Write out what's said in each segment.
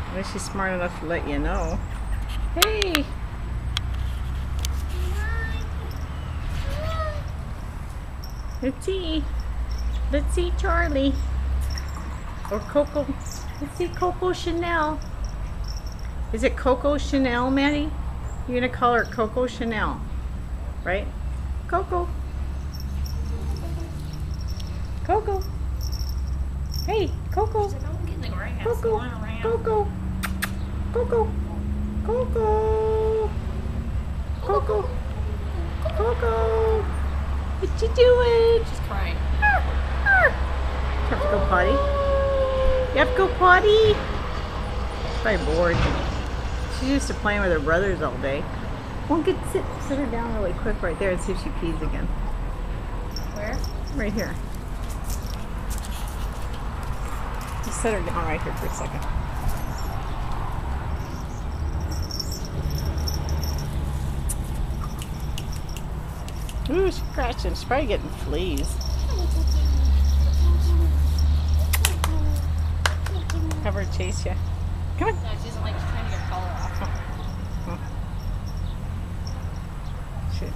At least she's smart enough to let you know. Hey! Let's see Charlie. Or Coco. Let's see Coco Chanel. Is it Coco Chanel, Maddie? You're gonna call her Coco Chanel, right? Coco. Coco. Hey, Coco. Coco. Coco. Coco. Coco. Coco. Coco. What you doing? She's crying. You have to go potty? You have to go potty? She's probably bored. She's used to playing with her brothers all day. Well, sit her down really quick right there and see if she pees again. Where? Right here. Just set her down right here for a second. Ooh, she's scratching. She's probably getting fleas. Have her chase you. Come on. No, she doesn't like, she's trying to get her collar off. Shit.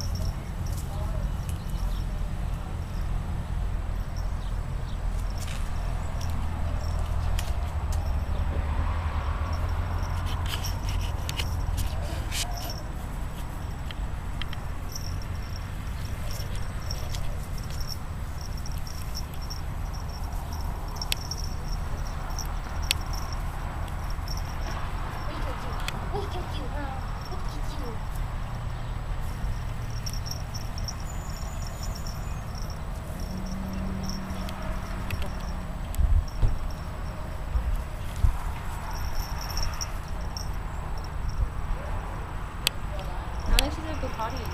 I think she's gonna go potty again.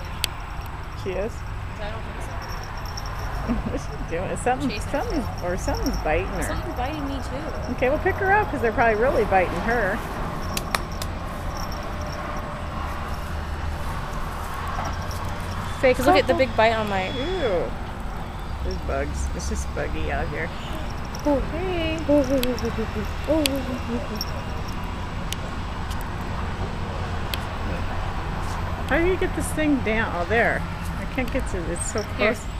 She is? I don't think so. What's she doing? Something's biting her. Something's biting me too. Okay, we'll pick her up because they're probably really biting her. Say, Look at the big bite on my... Ew. There's bugs. It's just buggy out here. Oh. Hey. How do you get this thing down? Oh, there. I can't get to it. It's so close. Here.